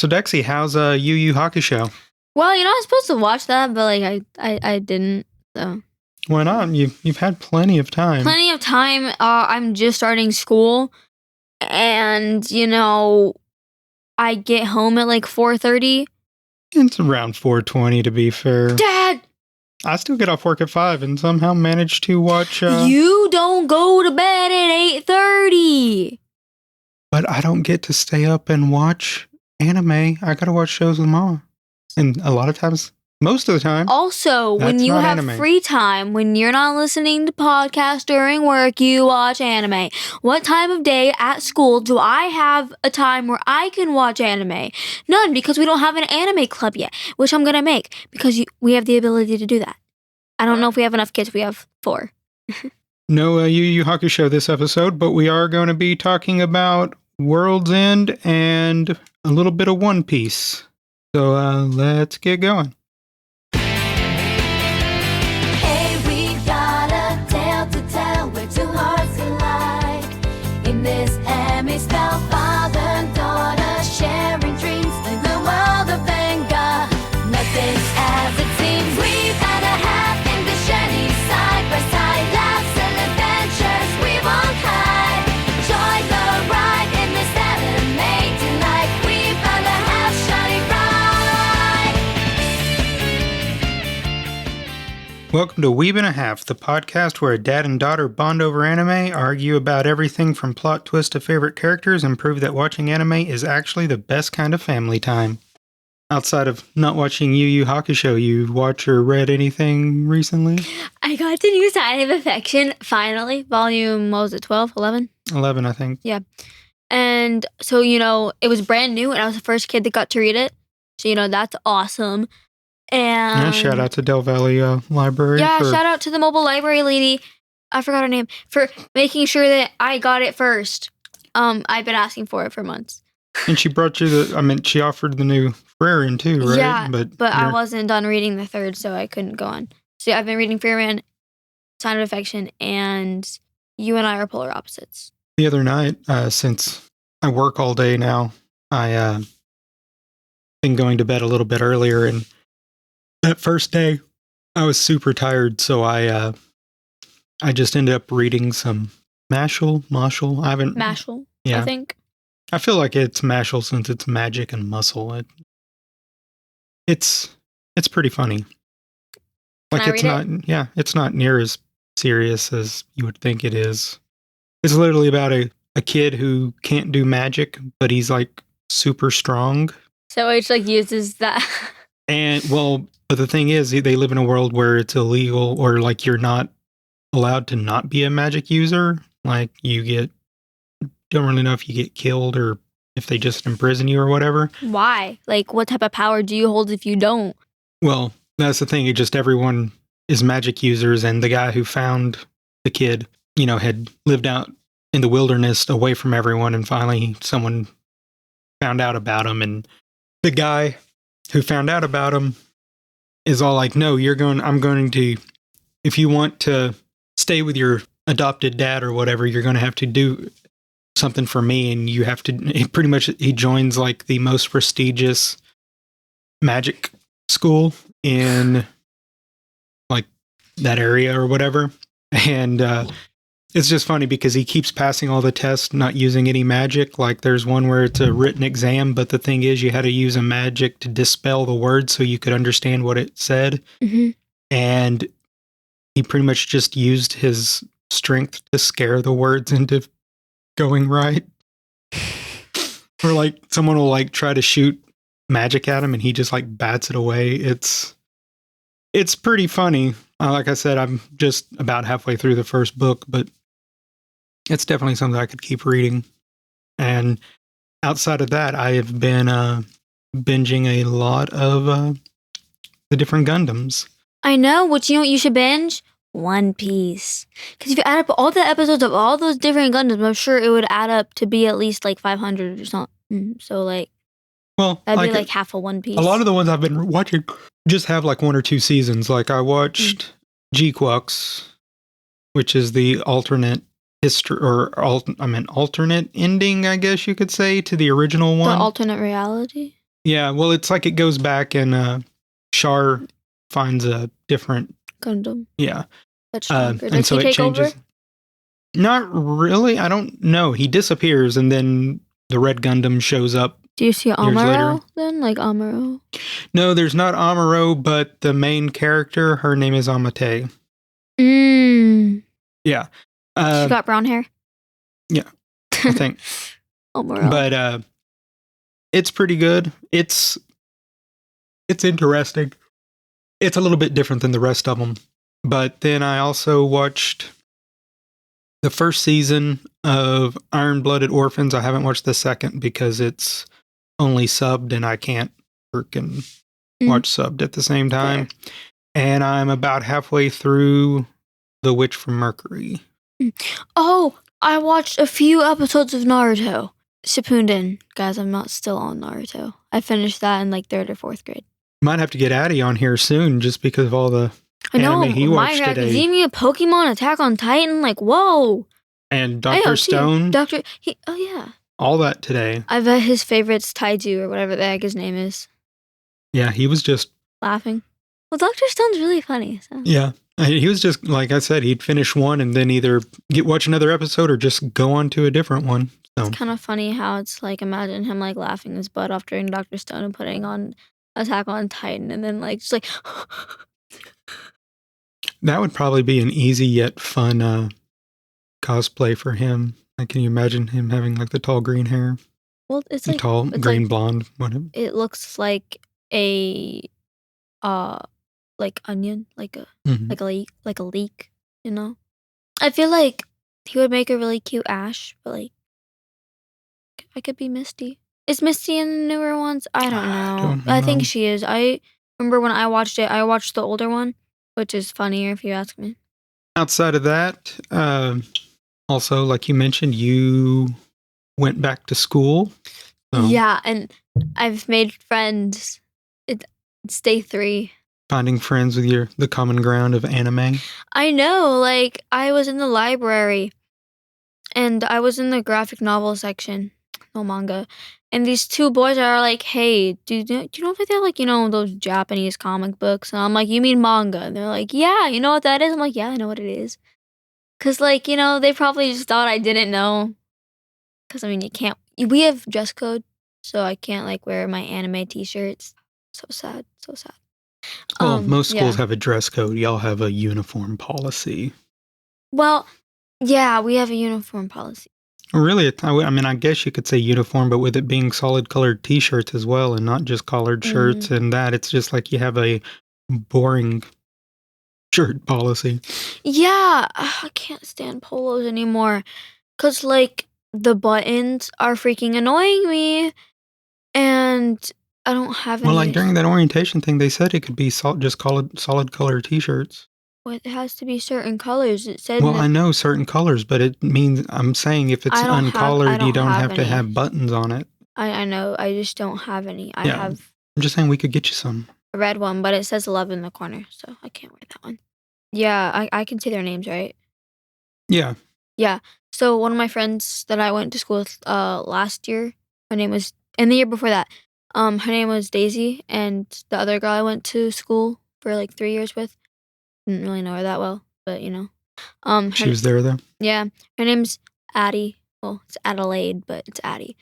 So Dexi, how's YuYu Hakusho? Well, I was supposed to watch that, but I didn't. So Why not? You've had plenty of time. plenty of time. I'm just starting school, and I get home at like 4:30. It's around 4:20 to be fair. Dad, I still get off work at 5 and somehow manage to watch. you don't go to bed at 8:30. But I don't get to stay up and watch anime. I gotta watch shows with Mama, and a lot of times, most of the time. Also, when That's you not have anime. free time, when you're not listening to podcasts during work, you watch anime. What time of day at school do I have a time where I can watch anime? None, because we don't have an anime club yet, which I'm going to make because we have the ability to do that. I don't know if we have enough kids. We have 4. No YuYu Hakusho this episode, but we are going to be talking about WorldsEnd and a little bit of OnePiece. So let's get going. Hey, we got a tale to tell where 2 hearts collide. In this anime spell, father and daughter sharing dreams in the world of manga. Nothing's as it seems. We've had a half in the journey, side by side, laughs and adventures we won't hide. Join the ride in this anime tonight. We found a half shining bright. Welcome to Weeb and a Half, the podcast where a dad and daughter bond over anime, argue about everything from plot twists to favorite characters, and prove that watching anime is actually the best kind of family time. Outside of not watching YuYu Hakusho, you watch or read anything recently? I got the new Sign of Affection, finally. Volume, what was it, 12, 11? 11, I think. Yeah. And so, it was brand new, and I was the first kid that got to read it. So, that's awesome. And Yeah, shout out to Del Valley Library. Yeah, shout out to the mobile library lady. I forgot her name, for making sure that I got it first. I've been asking for it for months. And she brought you she offered the new Frarian too, right? Yeah, but I wasn't done reading the 3rd, so I couldn't go on. So I've been reading Frarian, Sign of Affection, and you and I are polar opposites. The other night, since I work all day now, I been going to bed a little bit earlier, and that first day I was super tired, so I just ended up reading some Mashal. Mashal, Yeah. I think. I feel like it's Mashal since it's magic and muscle. It's pretty funny. Can I it's read not it's not near as serious as you would think it is. It's literally about a kid who can't do magic, but he's like super strong. So it uses that. And but the thing is, they live in a world where it's illegal, or like you're not allowed to not be a magic user. Like don't really know if you get killed or if they just imprison you or whatever. Why? Like, what type of power do you hold if you don't? Well, that's the thing. It just everyone is magic users, and the guy who found the kid, had lived out in the wilderness away from everyone, and finally someone found out about him, and the guy who found out about him is all like, "No, I'm going to, if you want to stay with your adopted dad or whatever, you're going to have to do something for me," and you have to, he joins like the most prestigious magic school in like that area or whatever. And it's just funny because he keeps passing all the tests, not using any magic. Like there's one where it's a written exam, but the thing is you had to use a magic to dispel the words so you could understand what it said. Mm-hmm. And he pretty much just used his strength to scare the words into going right. Or like someone will like try to shoot magic at him and he just like bats it away. It's pretty funny. Like I said, I'm just about halfway through the first book, but it's definitely something I could keep reading. And outside of that, I have been binging a lot of the different Gundams. I know. What you should binge? One Piece. Because if you add up all the episodes of all those different Gundams, I'm sure it would add up to be at least like 500 or something. So that'd be like half of One Piece. A lot of the ones I've been watching just have like 1 or 2 seasons. Like I watched G-Quux, which is the alternate history, alternate ending, I guess you could say, to the original one. The alternate reality? Yeah, well, it's like it goes back and Char finds a different. Gundam. Yeah. That's stronger. And Does so he it take changes. over? Not really. I don't know. He disappears, and then the red Gundam shows up. Do you see later. Amuro then? Like Amuro? No, there's not Amuro, but the main character, her name is Amate. Yeah. She got brown hair? Yeah, I think. Amuro. But it's pretty good. It's interesting. It's a little bit different than the rest of them. But then I also watched the first season of Iron-Blooded Orphans. I haven't watched the second because it's only subbed and I can't freaking watch subbed at the same time. Fair. And I'm about halfway through The Witch from Mercury. Oh, I watched a few episodes of Naruto. Shippuden. Guys, I'm not still on Naruto. I finished that in like 3rd or 4th grade. Might have to get Addy on here soon just because of all the anime he watched My today. Academia, Pokemon, Attack on Titan, like whoa. And Dr. Stone. Oh yeah. All that today. I bet his favorite's Taiju or whatever the heck his name is. Yeah, he was just laughing. Well, Dr. Stone's really funny. So. Yeah. He was just, like I said, he'd finish one and then either watch another episode or just go on to a different one. So. It's kind of funny how it's like, imagine him like laughing his butt off during Dr. Stone and putting on Attack on Titan and then like, just like. That would probably be an easy yet fun cosplay for him. Like, can you imagine him having like the tall green hair? Well, it's like tall green blonde, whatever. It looks like a like onion, like a like a leek, you know? I feel like he would make a really cute Ash, but like I could be Misty. Is Misty in the newer ones? I don't know. I think she is. I remember when I watched it, I watched the older one, which is funnier if you ask me. Outside of that, also, like you mentioned, you went back to school. So. Yeah, and I've made friends. It's day 3. Finding friends with the common ground of anime. I know, like I was in the library and I was in the graphic novel section, no manga. And these 2 boys are like, hey, do you know if they have like, those Japanese comic books? And I'm like, you mean manga? And they're like, yeah, you know what that is? I'm like, yeah, I know what it is. Cause like, they probably just thought I didn't know. Cause I mean, we have dress code, so I can't like wear my anime t-shirts. So sad. Well, most schools have a dress code. Y'all have a uniform policy. Well, yeah, we have a uniform policy. Really, I mean, I guess you could say uniform, but with it being solid colored t-shirts as well and not just collared shirts and that, it's just like you have a boring shirt policy. Yeah, I can't stand polos anymore because like the buttons are freaking annoying me and I don't have any. Well, like during that orientation thing, they said it could be just solid color t-shirts. Well, it has to be certain colors. It said. Well, I know certain colors, but it means I'm saying if it's uncolored, you don't have to have buttons on it. I know. I just don't have any. I have. I'm just saying we could get you some. A red one, but it says 11 in the corner, so I can't wear that one. Yeah, I can see their names, right? Yeah. Yeah. So one of my friends that I went to school with last year, her name was, and the year before that, her name was Daisy, and the other girl I went to school for like 3 years with, didn't really know her that well, but she was there though. Yeah, her name's Addie. Well, it's Adelaide, but it's Addie.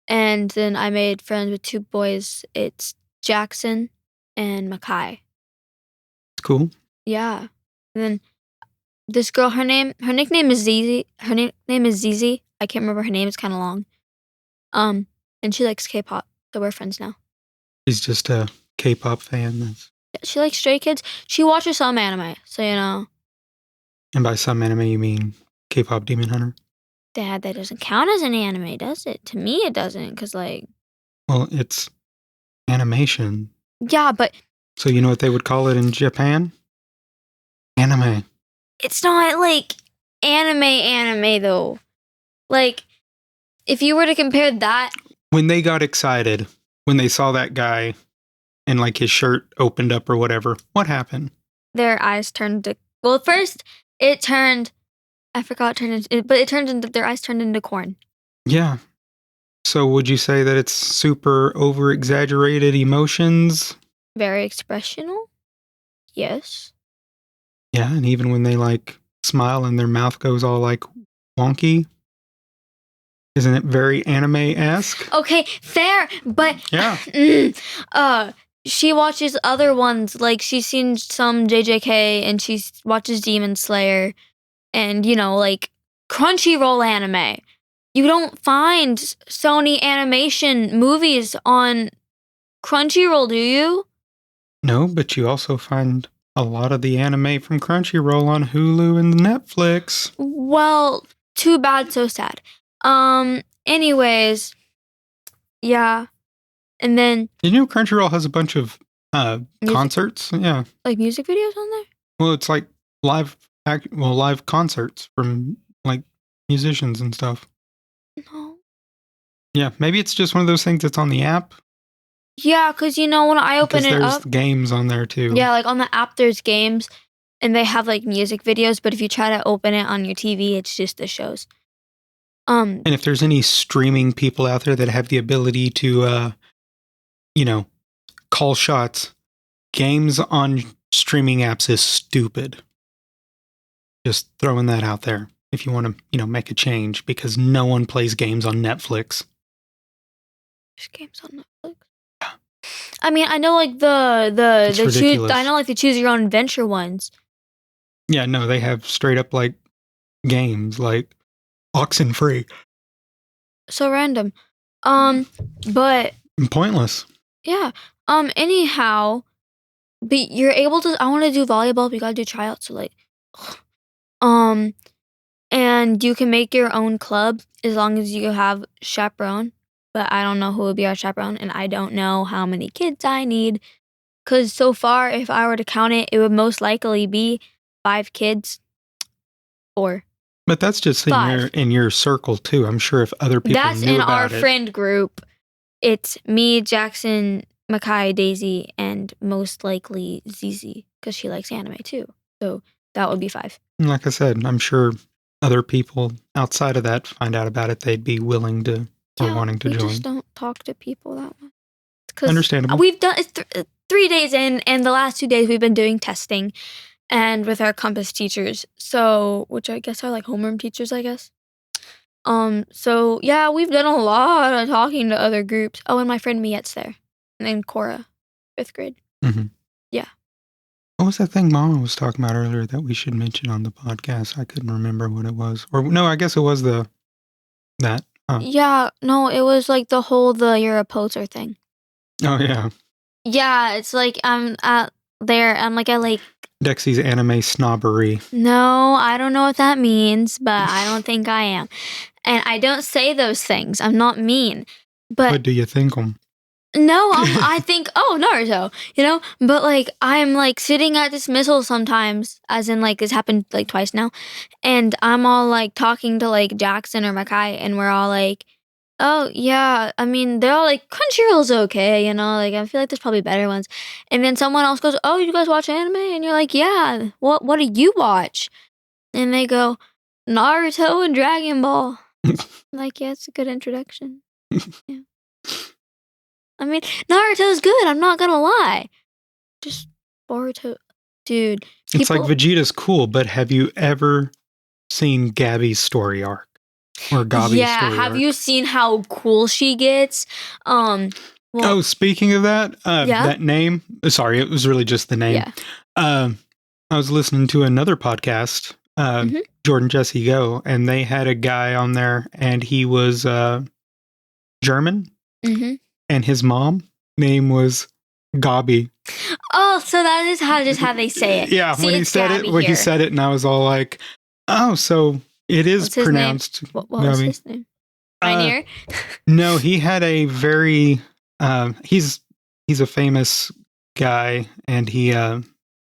And then I made friends with 2 boys. It's Jackson and Makai. It's cool. Yeah. And then this girl, her nickname is Zizi. Her name is Zizi. I can't remember her name. It's kind of long. And she likes K-pop, so we're friends now. She's just a K-pop fan. She likes Stray Kids. She watches some anime, so And by some anime, you mean K-pop Demon Hunter? Dad, that doesn't count as an anime, does it? To me, it doesn't, because Well, it's animation. Yeah, but... So you know what they would call it in Japan? Anime. It's not, anime, though. If you were to compare that... When they got excited, when they saw that guy and, his shirt opened up or whatever, what happened? Their eyes turned to... Well, first, it turned... I forgot it turned into... But it turned into... Their eyes turned into corn. Yeah. So would you say that it's super over-exaggerated emotions? Very expressional? Yes. Yeah, and even when they, like, smile and their mouth goes all, like, wonky? Isn't it very anime-esque? Okay, fair, but Yeah. she watches other ones, like she's seen some JJK and she watches Demon Slayer and like Crunchyroll anime. You don't find Sony animation movies on Crunchyroll, do you? No, but you also find a lot of the anime from Crunchyroll on Hulu and Netflix. Well, too bad, so sad. Anyways, yeah. And then You know Crunchyroll has a bunch of Music- concerts? Yeah. like music videos on there? Well, it's like live concerts from like musicians and stuff. No. Yeah, maybe it's just one of those things that's on the app. Yeah, because when I open Because it there's up, games on there too. yeah, like on the app there's games and they have like music videos, but if you try to open it on your TV, it's just the shows. And if there's any streaming people out there that have the ability to call shots, games on streaming apps is stupid. Just throwing that out there if you want to, make a change, because no one plays games on Netflix. There's games on Netflix. I mean, I know like the choose. ridiculous. I know like the choose your own adventure ones. Yeah, no, they have straight up like games like Oxenfree. So random. But And pointless. yeah. Anyhow, but you're able to. I want to do volleyball, but you gotta do tryouts. So like, and you can make your own club as long as you have chaperone. But I don't know who would be our chaperone, and I don't know how many kids I need. Because so far, if I were to count it, it would most likely be 5 kids. 4. But that's just in your circle too. I'm sure if other people That's knew in about our it. friend group. It's me, Jackson, Makai, Daisy, and most likely Zizi, because she likes anime too. So that would be 5. Like I said, I'm sure other people outside of that find out about it. They'd be willing to or wanting to we join. just don't talk to people that much. 'Cause Understandable. We've done it's 3 days in, and the last 2 days we've been doing testing, and with our compass teachers. So, which I guess are like homeroom teachers, I guess. So yeah, we've done a lot of talking to other groups. Oh, and my friend Miette's there, and then Cora, 5th grade. Mm-hmm. Yeah. What was that thing Mama was talking about earlier that we should mention on the podcast? I couldn't remember what it was. Or no, I guess it was that. Oh. Yeah, no, it was like you're a poser thing. Oh yeah. Yeah, it's like I'm at like Dexi's anime snobbery. no, I don't know what that means, but I don't think I am. And I don't say those things. I'm not mean. But What do you think them? no, I think, oh, Naruto, But like, I'm like sitting at dismissal sometimes, as in like this happened like twice now. And I'm all like talking to like Jackson or Makai, and we're all like, oh, yeah. I mean, they're all like, Crunchyroll's okay, like I feel like there's probably better ones. And then someone else goes, oh, you guys watch anime? And you're like, yeah. What do you watch? And they go, Naruto and Dragon Ball. I'm like, yeah, it's a good introduction. Yeah. I mean, Naruto's good. I'm not gonna lie. Just Boruto, dude. It's like Vegeta's cool, but have you ever seen Gabby's story arc or Gabi's yeah. story Have arc? you seen how cool she gets? Well, Oh, speaking of that, that name. Sorry, it was really just the name. Yeah. I was listening to another podcast, Jordan Jesse Go, and they had a guy on there, and he was German. Mm-hmm. And his mom name was Gabi. Oh, so that is how they say it. Yeah, See, when he said Gabby it, when here. he said it, and I was all like, "Oh, so it is What's his pronounced." name? What was his name? Pioneer. No, he had a very. He's a famous guy, and he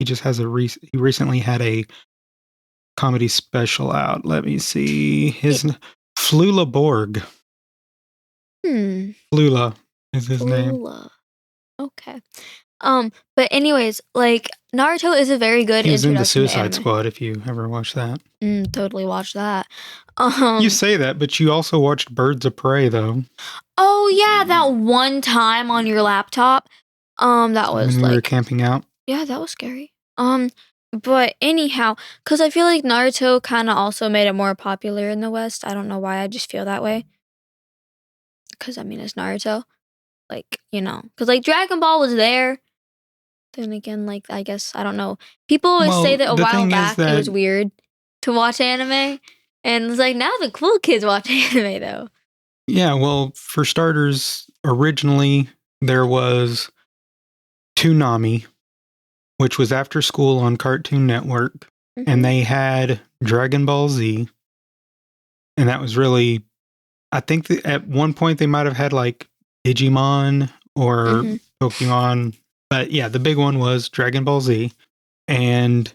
just has he recently had a comedy special out. Let me see his Flula Borg. Flula is his name. Okay. But anyways, like Naruto is a very good He was in the introduction to Suicide anime. Squad, if you ever watched that. Totally watch that. You say that, but you also watched Birds of Prey, though. Oh yeah, that one time on your laptop. That was when we were like camping out. yeah, that was scary. But anyhow, because I feel like Naruto kind of also made it more popular in the West. I don't know why. I just feel that way. Because I mean, it's Naruto. Like, because like Dragon Ball was there. Then again, like, I guess, I don't know. People always say that a the while thing is back it was that- weird to watch anime. And it's like, now the cool kids watch anime, though. Yeah, well, for starters, originally there was Toonami, which was after school on Cartoon Network, and they had Dragon Ball Z, and that was really, I think that at one point they might have had like Digimon or Pokemon, but yeah, the big one was Dragon Ball Z, and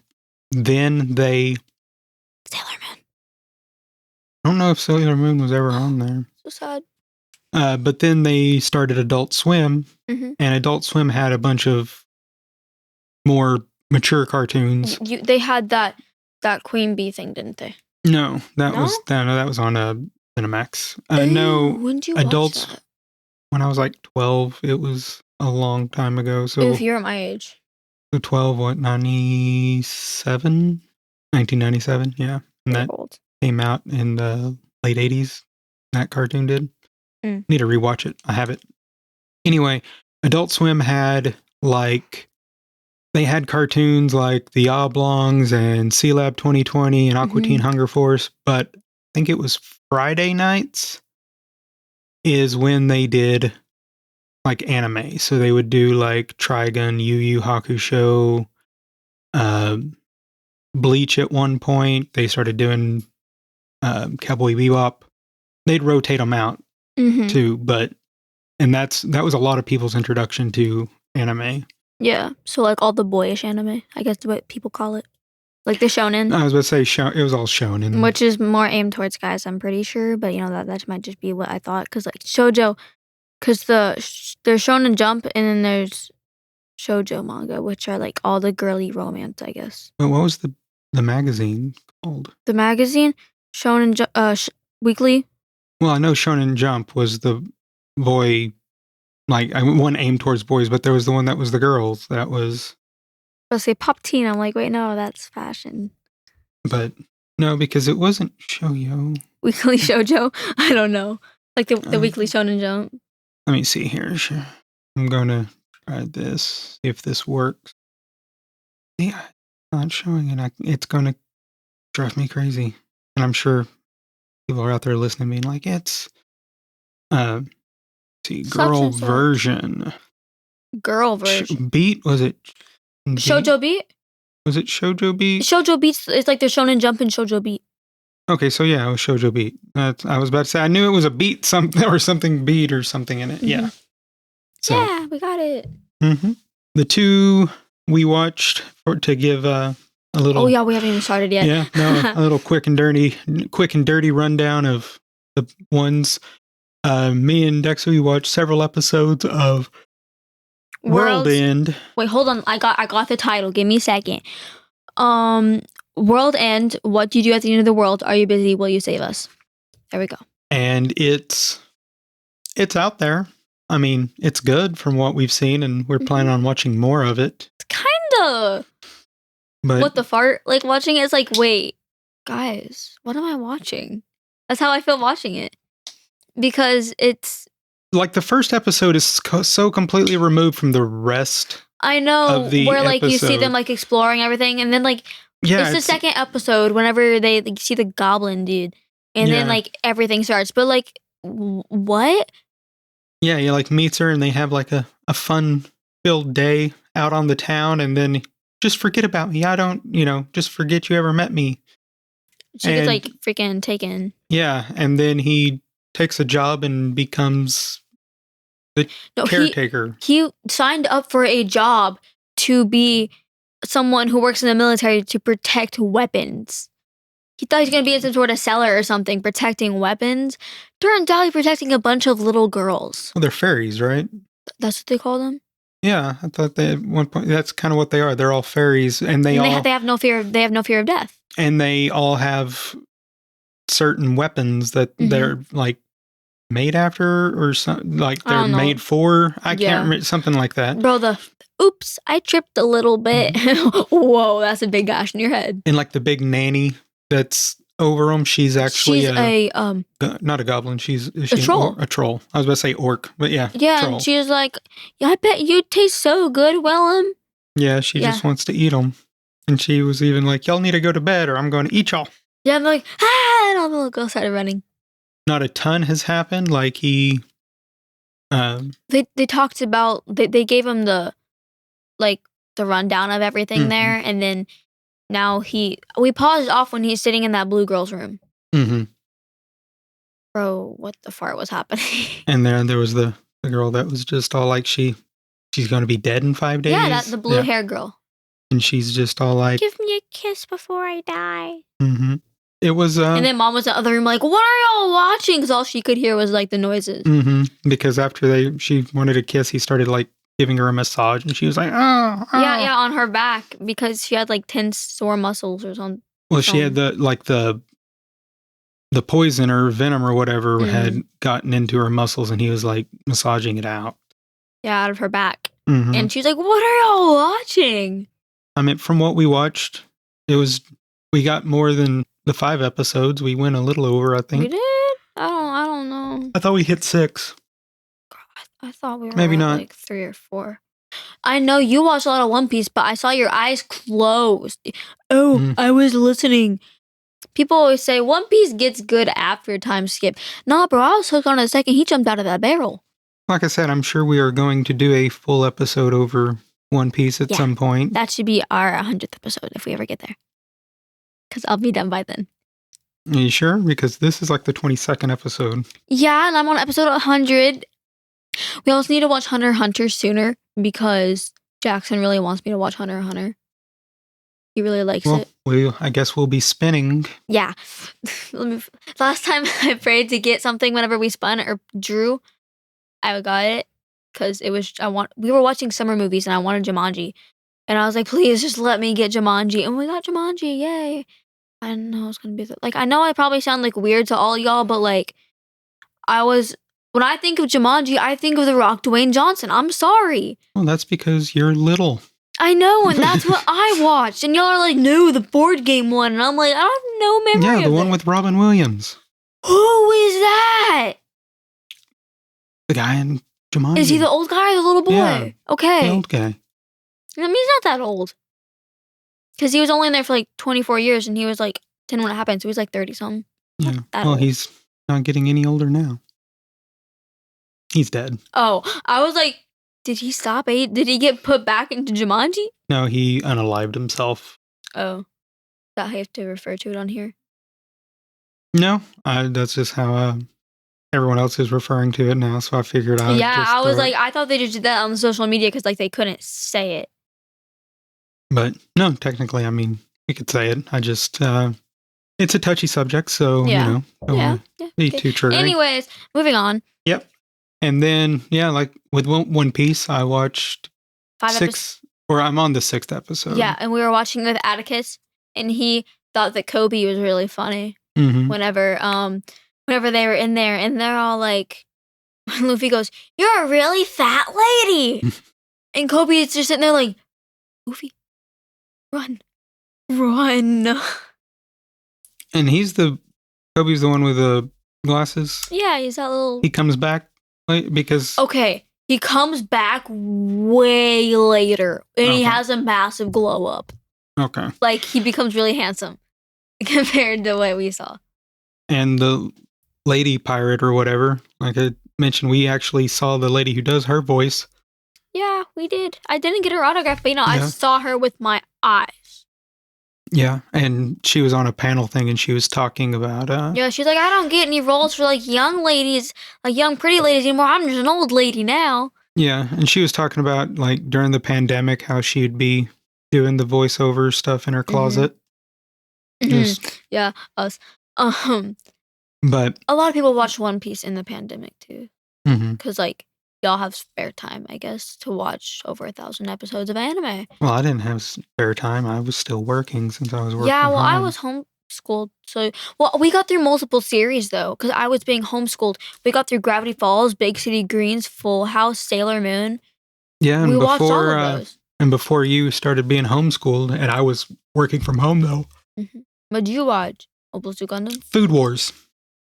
then they, Sailor Moon. I don't know if Sailor Moon was ever on there. So sad. But then they started Adult Swim, and Adult Swim had a bunch of more mature cartoons. They had that Queen Bee thing, didn't they? No, that No? was on Cinemax. Ooh, No, when did you adults. watch that? When I was like 12, it was a long time ago. So If you're my age. 12, what, 97? 1997, yeah. And You're that old. came out in the late 80s. That cartoon did. Need to rewatch it. I have it. Anyway, Adult Swim had they had cartoons like The Oblongs and Sea Lab 2020 and Aqua Teen Hunger Force, but I think it was Friday nights is when they did like anime. So they would do like Trigun, YuYu Hakusho, Bleach at one point. They started doing Cowboy Bebop. They'd rotate them out too, and that was a lot of people's introduction to anime. Yeah, so like all the boyish anime, I guess what people call it. Like the shonen. I was about to say it was all shonen. Which is more aimed towards guys, I'm pretty sure. But that might just be what I thought. Because like shoujo, because there's Shonen Jump and then there's shoujo manga, which are like all the girly romance, I guess. But what was the magazine called? The magazine? Shonen Weekly? Well, I know Shonen Jump was the boy, like one aimed towards boys, but there was the one that was the girls. That was... I'll say Pop Teen. I'm like, wait, no, that's fashion. But no, because it wasn't shoujo. Weekly shoujo? I don't know. Like the Weekly Shonen Jump. Let me see here. I'm going to try this, see if this works. Yeah, it's not showing it. It's going to drive me crazy. And I'm sure people are out there listening being like, it's girl version. Girl version. Beat? Was it Shoujo Beat? Was it Shoujo Beat? Shoujo Beats is like the Shonen Jump and Shoujo Beat. Okay, so yeah, it was Shoujo Beat. I was about to say, I knew it was a beat something or something beat or something in it. Yeah. So, yeah, we got it. The two we watched to give a little... Oh yeah, we haven't even started yet. Yeah, no, a little quick and dirty rundown of the ones. Me and Dexi, we watched several episodes of WorldsEnd. Wait, hold on. I got the title. Give me a second. WorldsEnd. What do you do at the end of the world? Are you busy? Will you save us? There we go. And it's out there. I mean, it's good from what we've seen, and we're planning on watching more of it. It's kind of. But what the fart? Like watching it is like, wait, guys, what am I watching? That's how I feel watching it. Because it's like the first episode is so completely removed from the rest. I know, of the where like episode. you see them like exploring everything, and then like it's the second episode whenever they like, see the goblin dude, and then like everything starts. But like, what? Yeah, he like meets her, and they have like a fun-filled day out on the town, and then just forget about me. I don't, just forget you ever met me. She gets like freaking taken. Yeah, and then he takes a job and becomes the caretaker. He signed up for a job to be someone who works in the military to protect weapons. He thought he was going to be in some sort of cellar or something, protecting weapons. Turns out he's protecting a bunch of little girls. Well, they're fairies, right? That's what they call them? Yeah, I thought they at one point that's kind of what they are. They're all fairies, and they have no fear. They have no fear of death. and they all have certain weapons that they're like made after or something. Like I they're don't know. made for. I Yeah. can't remember something like that. Bro, oops, I tripped a little bit. Whoa, that's a big gash in your head. And like the big nanny that's over them, she's actually She's not a goblin. Is a she troll. A troll. I was about to say orc, but yeah. Yeah, troll. and she was like, yeah, I bet you taste so good, Willem. Yeah, she just wants to eat them. And she was even like, y'all need to go to bed or I'm going to eat y'all. Yeah, I'm like, ah, and all the little girls started running. Not a ton has happened. Like he... They talked about, they gave him the rundown of everything there, and then now we paused off when he's sitting in that blue girl's room. Mm-hmm. Bro, what the fart was happening? And then there was the girl that was just all like she's going to be dead in 5 days. Yeah, the blue hair girl. And she's just all like, give me a kiss before I die. Mm-hmm. It was and then mom was in the other room like, what are y'all watching? Because all she could hear was like the noises. Mm-hmm. Because after she wanted a kiss, he started like giving her a massage and she was like, oh. Yeah, on her back because she had like 10 sore muscles or something. Well, she had the poison or venom or whatever had gotten into her muscles and he was like massaging it out. Yeah, out of her back. Mm-hmm. And she's like, what are y'all watching? I mean, from what we watched, we got more than the 5 episodes. We went a little over, I think. We did? I don't know. I thought we hit 6. I thought we were maybe not like 3 or 4. I know you watched a lot of One Piece, but I saw your eyes closed. Oh, I was listening. People always say One Piece gets good after time skip. Nah, bro, I was hooked on it the second he jumped out of that barrel. Like I said, I'm sure we are going to do a full episode over One Piece at some point. That should be our 100th episode if we ever get there. Because I'll be done by then. Are you sure? Because this is like the 22nd episode. Yeah, and I'm on episode 100. We also need to watch Hunter x Hunter sooner because Jackson really wants me to watch Hunter x Hunter. He really likes it. I guess we'll be spinning. Yeah. Last time I prayed to get something whenever we spun or drew, I got it because we were watching summer movies and I wanted Jumanji. And I was like, please just let me get Jumanji. And we got Jumanji, yay. I didn't know it was going to be I know I probably sound like weird to all y'all, but like when I think of Jumanji, I think of The Rock, Dwayne Johnson. I'm sorry. Well, that's because you're little. I know, and that's what I watched. And y'all are like, no, the board game one. And I'm like, I don't have no memory of the one with Robin Williams. Who is that? The guy in Jumanji. Is he the old guy or the little boy? Yeah, okay. The old guy. I mean, he's not that old. Because he was only in there for like 24 years and he was like 10 when it happened. So he's like 30-something. Yeah. Well, he's not getting any older now. He's dead. Oh, I was like, did he stop? Did he get put back into Jumanji? No, he unalived himself. Oh. Is that how you have to refer to it on here? No, that's just how everyone else is referring to it now. So I figured out. Yeah, I was like, I thought they just did that on the social media because like they couldn't say it. But no, technically, I mean, we could say it. I just, it's a touchy subject, so, don't be too triggering. Anyways, moving on. Yep. And then, like with One Piece, I watched 6, or I'm on the 6th episode. Yeah, and we were watching with Atticus, and he thought that Kobe was really funny whenever they were in there, and they're all like, Luffy goes, "You're a really fat lady," and Kobe is just sitting there like, Luffy, run. And Kobe's the one with the glasses. Yeah, he's that little. He comes back because. Okay, he comes back way later, and he has a massive glow up. Okay. Like he becomes really handsome compared to what we saw. And the lady pirate or whatever, like I mentioned, we actually saw the lady who does her voice. Yeah, we did. I didn't get her autograph, but I saw her with my eyes. Yeah, and she was on a panel thing and she was talking about... yeah, she's like, I don't get any roles for like young ladies, like young pretty ladies anymore. I'm just an old lady now. Yeah, and she was talking about like during the pandemic how she'd be doing the voiceover stuff in her closet. Yeah, us. But a lot of people watched One Piece in the pandemic too. Because like y'all have spare time, I guess, to watch over 1,000 episodes of anime. Well, I didn't have spare time. I was still working since I was working. Yeah, well, I home. was homeschooled, so we got through multiple series though, because I was being homeschooled. We got through Gravity Falls, Big City Greens, Full House, Sailor Moon. Yeah, and We watched all before of those. and before you started being homeschooled, and I was working from home though. What did you watch? Obusu Gundam? Food Wars.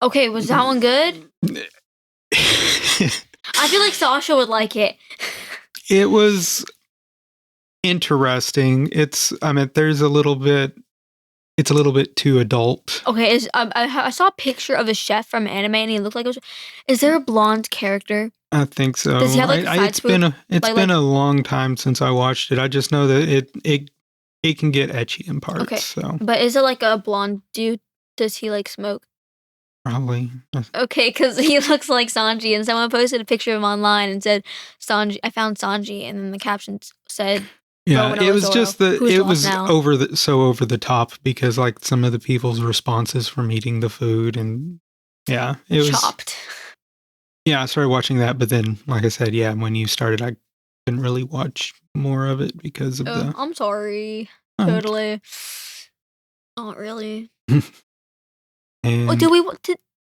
Okay, was that one good? I feel like Sasha would like it. It was interesting. There's a little bit. It's a little bit too adult. Okay, I saw a picture of a chef from anime, and he looked like is there a blonde character? I think so. Does he have, like, a side it's been swoop? a long time since I watched it. I just know that it can get etchy in parts. Okay. So But is it like a blonde dude? Does he like smoke? probably. Okay, because he looks like Sanji, and someone posted a picture of him online and said, "Sanji, I found Sanji," and then the caption said, Yeah, Rowan it was Ozoro, just that who's it lost was now. over the top because like some of the people's responses from eating the food and yeah, it was chopped. Yeah, I started watching that, but then like I said, yeah, when you started, I couldn't really watch more of it because of the. I'm sorry. Oh, Totally. Not really. and Oh,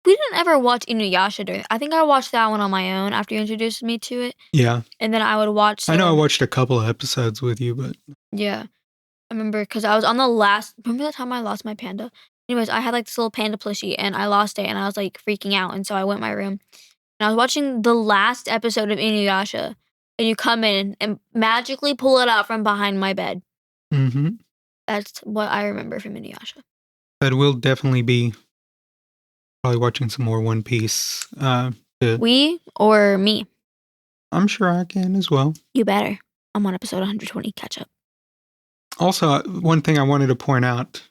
we didn't ever watch Inuyasha during. I think I watched that one on my own after you introduced me to it, yeah, and then I would watch. I know I watched a couple of episodes with you, but Yeah, I remember because I was on the last. Remember that time I lost my panda? Anyways, I had like this little panda plushie, and I lost it, and I was like freaking out, and so I went in my room, and I was watching the last episode of Inuyasha, and you come in and magically pull it out from behind my bed. mm-hmm. That's what I remember from Inuyasha. But we'll definitely be probably watching some more One Piece. We or me? I'm sure I can as well. You better. I'm on episode 120. Catch up. Also, one thing I wanted to point out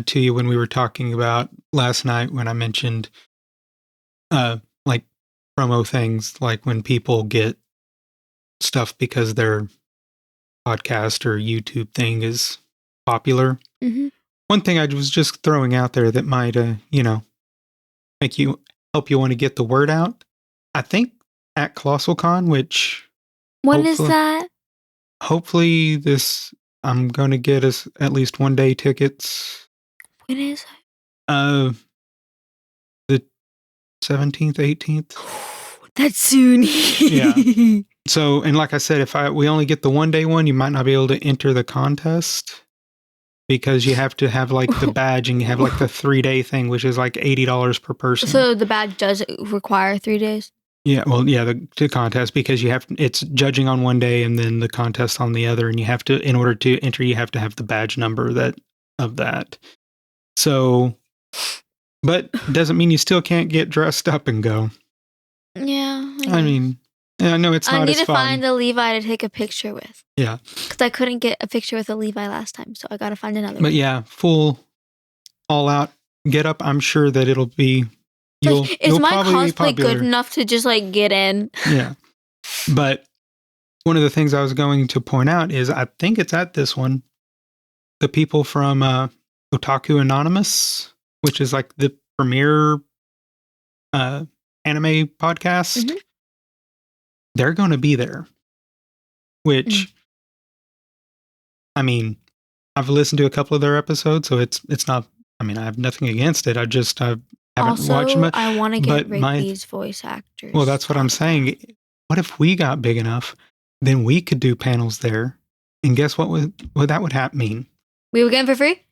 to you when we were talking about last night when I mentioned like promo things, like when people get stuff because their podcast or YouTube thing is popular. Mm-hmm. One thing I was just throwing out there that might, help you want to get the word out. I think at Colossal Con, which When is that? hopefully I'm going to get us at least 1 day tickets. When is The 17th, 18th. That's soon. Yeah. So, and like I said, if we only get the 1 day one, you might not be able to enter the contest because you have to have like the badge and you have like the 3 day thing, which is like $80 per person. So the badge does require 3 days? Yeah, well, yeah, the contest because it's judging on 1 day and then the contest on the other, and you have to, in order to enter, you have to have the badge number of that. So, but doesn't mean you still can't get dressed up and go. Yeah. I mean, I know it's not I need as to fun. find a Levi to take a picture with. Yeah. Because I couldn't get a picture with a Levi last time, so I got to find another one. But yeah, full, all out get up. I'm sure that it'll be. Is my probably be cosplay popular. good enough to just like get in? Yeah. But one of the things I was going to point out is I think it's at this one. The people from Otaku Anonymous, which is like the premier anime podcast, Mhm. they're going to be there. Which, I mean, I've listened to a couple of their episodes, so it's not. I mean, I have nothing against it. I haven't Also, watched much. I want to get but Rigby's voice actors. Well, that's what I'm saying. What if we got big enough? Then we could do panels there. And guess what that would mean? We were getting for free?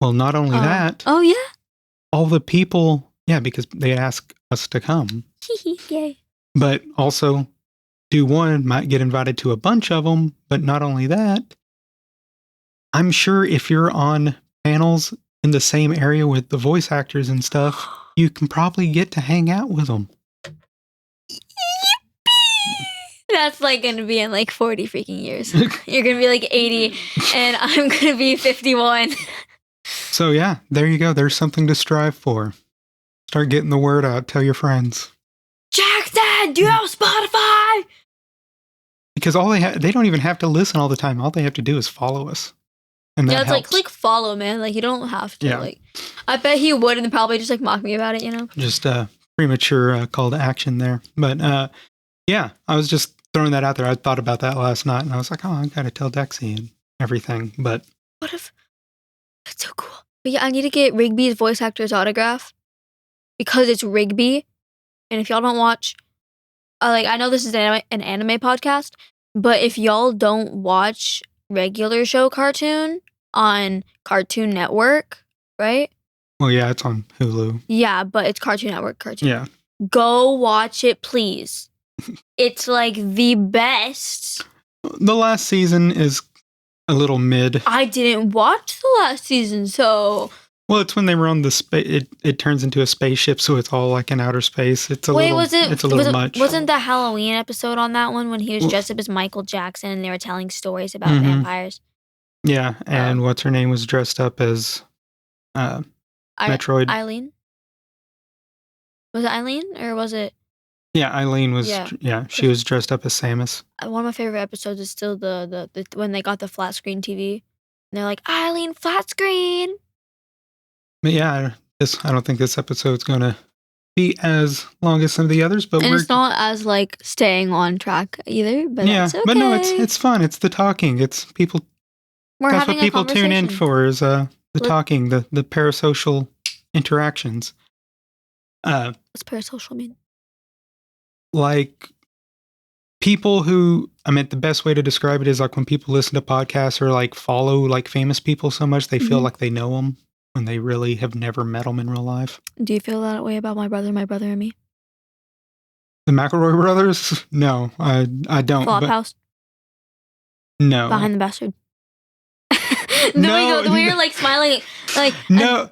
Well, not only that, Oh, yeah? all the people, yeah, because they ask us to come. Yay. But also, do one, might get invited to a bunch of them. But not only that, I'm sure if you're on panels in the same area with the voice actors and stuff, you can probably get to hang out with them. That's like going to be in like 40 freaking years. You're going to be like 80 and I'm going to be 51. So yeah, there you go. There's something to strive for. Start getting the word out. Tell your friends. Jackson, do you have Spotify? Because they don't even have to listen all the time. All they have to do is follow us. And that Yeah, it's like helps. click follow, man. Like you don't have to. Yeah. Like, I bet he would and probably just like mock me about it, you know? Just premature call to action there. But Yeah, I was just throwing that out there. I thought about that last night, and I was like, oh, I gotta tell Dexi and everything. But What if that's so cool? But yeah, I need to get Rigby's voice actor's autograph because it's Rigby. And if y'all don't watch, I know this is an anime podcast, but if y'all don't watch regular show cartoon on Cartoon Network, right? well, yeah, it's on Hulu. Yeah, but it's Cartoon Network cartoon. Yeah, Go watch it, please. It's like the best. the last season is a little mid. I didn't watch the last season, so Well, it's when they were on the space. It turns into a spaceship, so it's all like in outer space. It's a little. It's a little much. Wasn't the Halloween episode on that one when he was dressed up as Michael Jackson and they were telling stories about vampires? Yeah, and what's her name was dressed up as Metroid. Eileen? Was it Eileen or was it? Yeah, Eileen was. Yeah, she was dressed up as Samus. One of my favorite episodes is still the when they got the flat screen TV. And they're like, Eileen, flat screen. But yeah, I don't think this episode's gonna be as long as some of the others, but it's not as like staying on track either. But yeah, that's okay. But no, it's fun. It's the talking. It's people. That's what people tune in for is the talking, the parasocial interactions. What's parasocial mean? Like people who, the best way to describe it is like when people listen to podcasts or like follow like famous people so much they feel like they know them when they really have never met them in real life. Do you feel that way about my brother and me? The McElroy brothers? No, I don't. Flophouse? No. Behind the Bastard? The way you're like smiling, like no.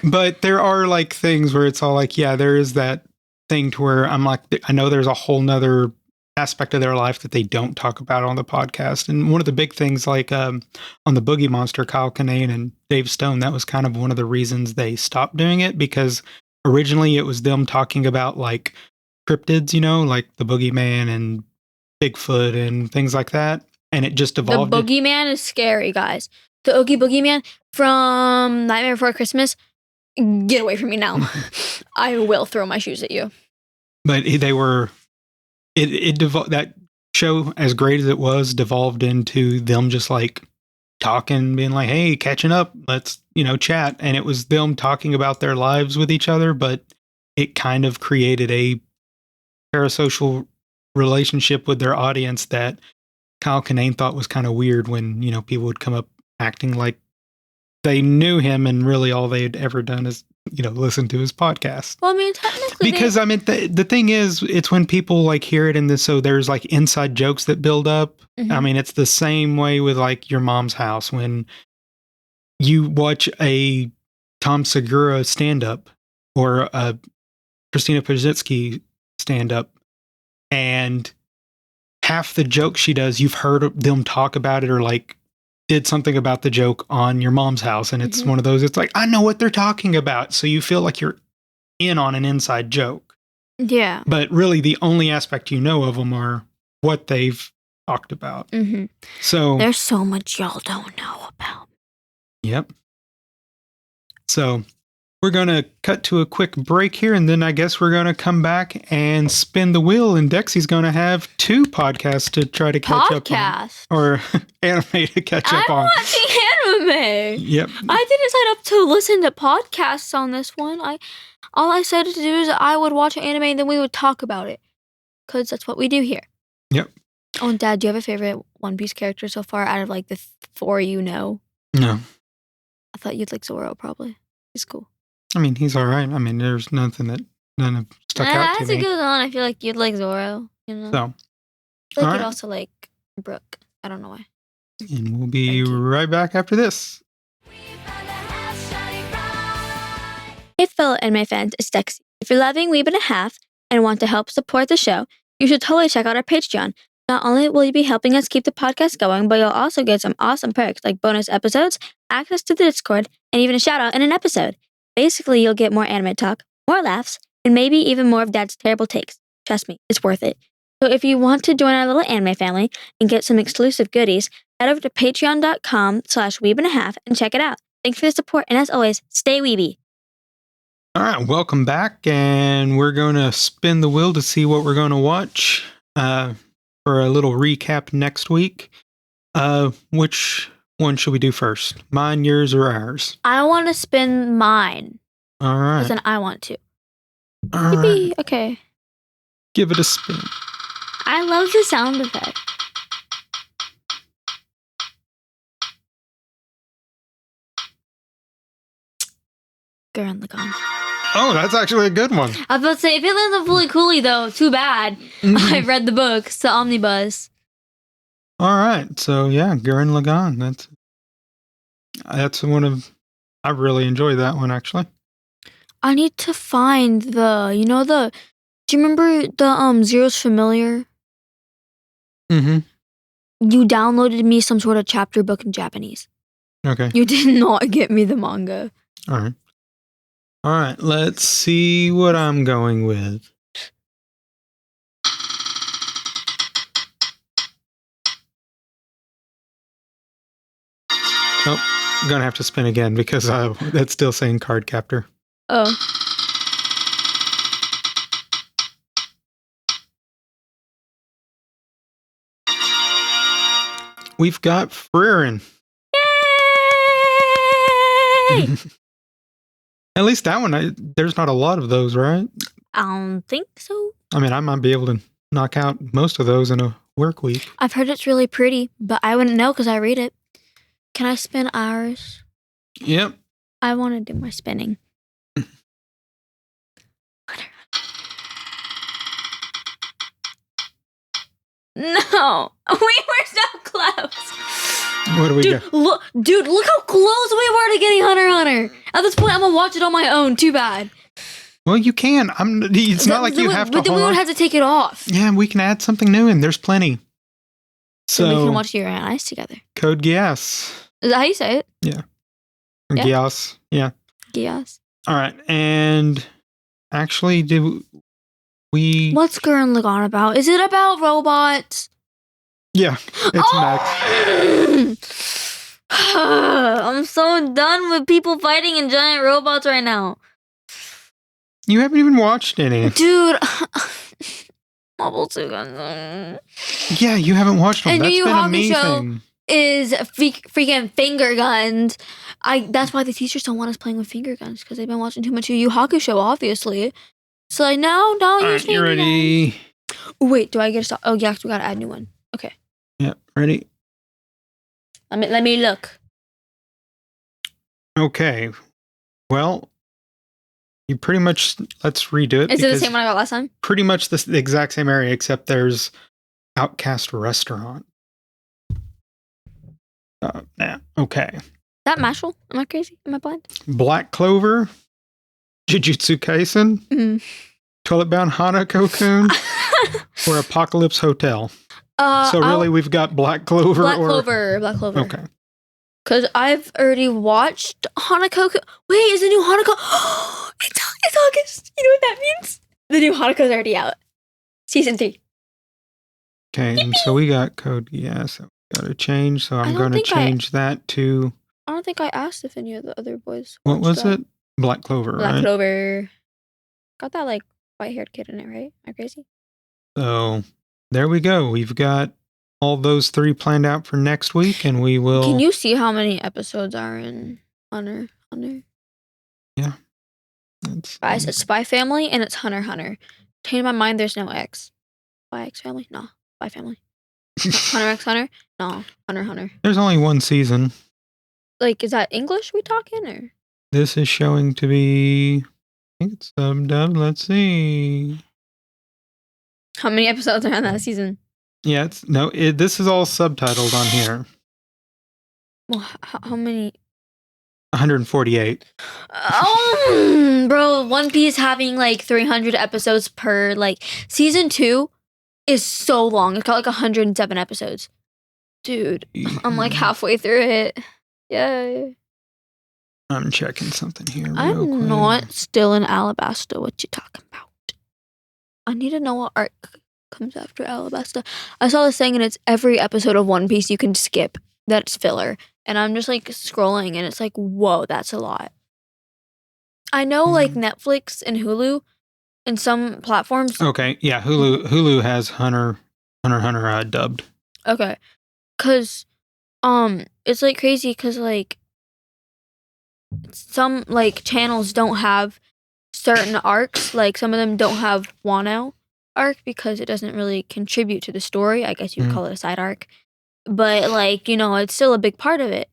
But there are like things where it's all like, yeah, there is that thing to where I'm like, I know there's a whole nother aspect of their life that they don't talk about on the podcast. And one of the big things, like on the Boogie Monster, Kyle Kinane and Dave Stone, that was kind of one of the reasons they stopped doing it, because originally it was them talking about like cryptids, like the Boogeyman and Bigfoot and things like that. And it just evolved. The Boogeyman is scary, guys. The Oogie Boogeyman from Nightmare Before Christmas. Get away from me now. I will throw my shoes at you. But they were, that show, as great as it was, devolved into them just like talking, being like, hey, catching up, let's, chat. And it was them talking about their lives with each other, but it kind of created a parasocial relationship with their audience that Kyle Kinane thought was kind of weird when, people would come up acting like they knew him and really all they'd ever done is, listen to his podcast. Well, technically. Because, the thing is, it's when people like hear it in this, so there's like inside jokes that build up. It's the same way with like Your Mom's House. When you watch a Tom Segura stand-up or a Christina Pazsitzky stand-up, and half the jokes she does, you've heard them talk about it or like did something about the joke on Your Mom's House. And it's one of those, it's like, I know what they're talking about. So you feel like you're in on an inside joke. Yeah. But really the only aspect you know of them are what they've talked about. So there's so much y'all don't know about. Yep. So we're going to cut to a quick break here, and then I guess we're going to come back and spin the wheel, and Dexi's going to have 2 podcasts to try to catch up on. Or anime to catch up on. I'm watching anime. Yep. I didn't sign up to listen to podcasts on this one. All I said to do is I would watch an anime and then we would talk about it. Because that's what we do here. Yep. Oh, and Dad, do you have a favorite One Piece character so far out of like the 4 you know? No. I thought you'd like Zoro probably. He's cool. He's all right. There's none have stuck out to me. That's a good one. I feel like you'd like Zoro, So, I feel like you'd also like Brooke. I don't know why. And we'll be right back after this. Hey, fellow anime fans, it's Dexi. If you're loving Weeb and a Half and want to help support the show, you should totally check out our Patreon. Not only will you be helping us keep the podcast going, but you'll also get some awesome perks like bonus episodes, access to the Discord, and even a shout out in an episode. Basically, you'll get more anime talk, more laughs, and maybe even more of Dad's terrible takes. Trust me, it's worth it. So if you want to join our little anime family and get some exclusive goodies, head over to patreon.com/weeb and a half and check it out. Thanks for the support, and as always, stay weeby. All right, welcome back, and we're going to spin the wheel to see what we're going to watch for a little recap next week. Which one should we do first? Mine, yours, or ours? I want to spin mine. All Because right. then I want to. All right. Yippee. Okay. Give it a spin. I love the sound effect. Gurren Lagann. Oh, that's actually a good one. I was about to say, if it lands on Fully Cooley, though, too bad. I've read the books, the omnibus. All right, so yeah, Gurren Lagann. That's one of. I really enjoy that one actually. I need to find the. Do you remember the Zero's Familiar? Mm-hmm. You downloaded me some sort of chapter book in Japanese. Okay. You did not get me the manga. All right. All right. Let's see what I'm going with. Oh, I'm gonna have to spin again because that's still saying card captor. Oh. We've got Frieren. Yay! At least that one, there's not a lot of those, right? I don't think so. I mean, I might be able to knock out most of those in a work week. I've heard it's really pretty, but I wouldn't know because I read it. Can I spin ours? Yep. I want to do my spinning. No, we were so close. What do we got? Look how close we were to getting Hunter x Hunter. At this point, I'm gonna watch it on my own. Too bad. Well, you can. It's not like you have to. But then we would have to take it off. Yeah, we can add something new in. There's plenty. So we can watch Yuri on Ice together. Code Geass. Is that how you say it? Yeah. Yeah. Geass. Yeah. Geass. All right. And actually, do we... What's Gurren Lagann about? Is it about robots? Yeah. It's Max. I'm so done with people fighting in giant robots right now. You haven't even watched any. Dude. Mobile Suit Gundam. Yeah, you haven't watched them. And That's YuYu been Hakusho amazing. is freaking finger guns. That's why the teachers don't want us playing with finger guns, because they've been watching too much YuYu Hakusho, obviously. So like, no, don't use finger You ready? guns. Wait, do I get to stop? Oh, yeah, we gotta add a new one. Okay. Yeah, ready? Let me look. Okay. Well, you pretty much... Let's redo it. Is it the same one I got last time? Pretty much the exact same area, except there's Outcast Restaurant. Yeah, okay. Is that Mashal? Am I crazy? Am I blind? Black Clover, Jujutsu Kaisen, Toilet Bound Hanako-kun, or Apocalypse Hotel. So really, we've got Black Clover. Black Clover. Okay. Because I've already watched Hanako. Wait, is the new Hanako? It's August. You know what that means? The new Hanako's already out. Season 3. Okay, and so we got Code Geass. Got to change. So I'm going to change that to. I don't think I asked if any of the other boys. What was it? Black Clover, right? Black Clover. Got that like white-haired kid in it, right? Am I crazy? So there we go. We've got all those 3 planned out for next week, and we will. Can you see how many episodes are in Hunter? Yeah. Guys, it's Spy Family and it's Hunter. Change my mind. There's no X. Spy X Family? No. Spy Family. Hunter x Hunter? No. Hunter. There's only one season. Like, is that English we talking or? This is showing to be. I think it's subbed. Let's see. How many episodes are in that season? Yeah, this is all subtitled on here. Well, how many? 148. Oh, bro, One Piece having like 300 episodes per, like, season 2 is so long. It's got like 107 episodes. Dude, I'm like halfway through it. Yay. I'm checking something here. I'm not still in Alabasta. What you talking about? I need to know what arc comes after Alabasta. I saw this thing and it's every episode of One Piece you can skip. That's filler. And I'm just like scrolling and it's like, whoa, that's a lot. I know like Netflix and Hulu and some platforms. Okay, yeah, Hulu has Hunter dubbed. Okay. Cause it's like crazy because like some like channels don't have certain arcs. Like some of them don't have Wano arc because it doesn't really contribute to the story. I guess you would call it a side arc. But like, it's still a big part of it.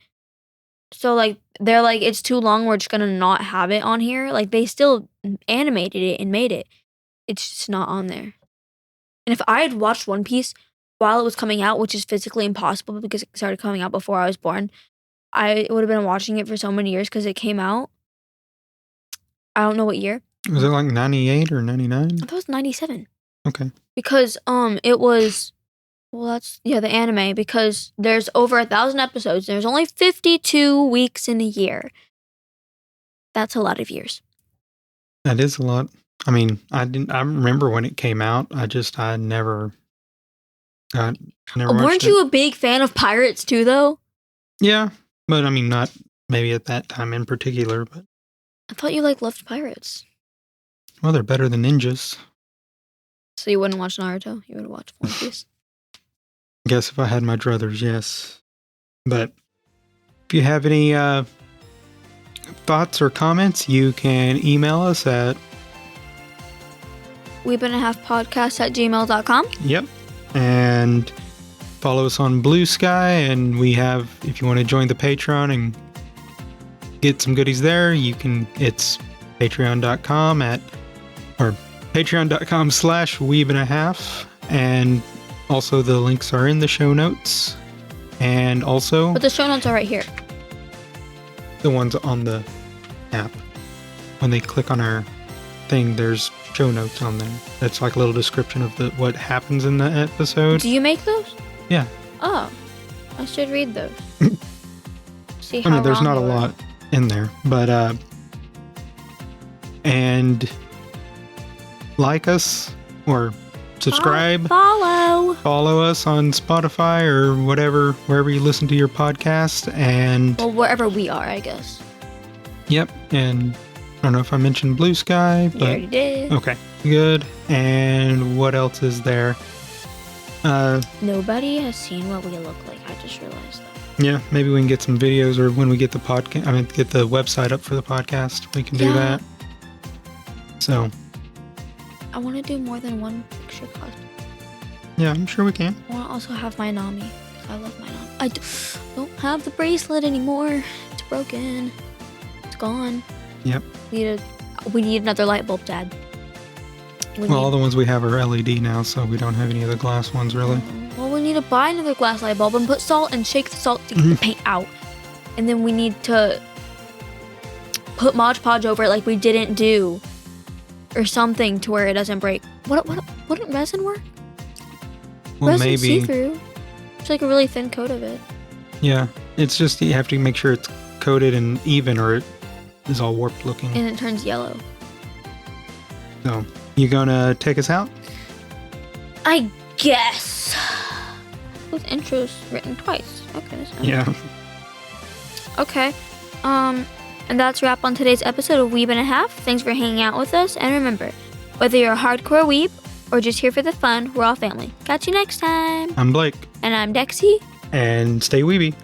So like they're like, it's too long, we're just gonna not have it on here. Like they still animated it and made it. It's just not on there. And if I had watched One Piece while it was coming out, which is physically impossible because it started coming out before I was born, I would have been watching it for so many years because it came out. I don't know what year. Was it like 98 or 99? I thought it was 97. Okay. Because it was, well, that's, yeah, the anime, because there's over 1,000 episodes. There's only 52 weeks in a year. That's a lot of years. That is a lot. I mean, I remember when it came out. I never watched Weren't you a big fan of pirates too, though? Yeah, but I mean, not maybe at that time in particular, but I thought you loved pirates. well, they're better than ninjas. So you wouldn't watch Naruto? You would watch One Piece? I guess if I had my druthers, yes. But if you have any thoughts or comments, you can email us at weebandahafpodcast@gmail.com. Yep. And follow us on Blue Sky. And we have, if you want to join the Patreon and get some goodies there, you can, it's patreon.com/weebandahaf. And also the links are in the show notes. And also But the show notes are right here. the ones on the app. When they click on our thing, there's show notes on there. That's like a little description of what happens in the episode. Do you make those? Yeah. Oh, I should read those. See I how mean, there's wrong not a you were. lot in there, but and like us or subscribe, follow us on Spotify or whatever, wherever you listen to your podcast, and Well, wherever we are, I guess. yep. And I don't know if I mentioned Blue Sky, You but already did. okay, good. And what else is there? Nobody has seen what we look like. I just realized that. Yeah, maybe we can get some videos, or when we get the podcast, get the website up for the podcast, we can do that. So, I want to do more than one picture costume. yeah, I'm sure we can. I want to also have my Nami. 'Cause I love my Nami. I don't have the bracelet anymore. It's broken. It's gone. Yep. We need another light bulb, Dad. Well, all the ones we have are LED now, so we don't have any of the glass ones, really. Well, we need to buy another glass light bulb and put salt and shake the salt to get the paint out. And then we need to put Mod Podge over it like we didn't do. Or something to where it doesn't break. Wouldn't resin work? Well, Resin maybe. see-through. It's like a really thin coat of it. Yeah, it's just you have to make sure it's coated and even, or it is all warped looking. And it turns yellow. So, you gonna take us out? I guess. With intros written twice. Okay. That's fine. Yeah. Okay. And that's a wrap on today's episode of Weeb and a Half. Thanks for hanging out with us. And remember, whether you're a hardcore weeb or just here for the fun, we're all family. Catch you next time. I'm Blake. And I'm Dexi. And stay weeby.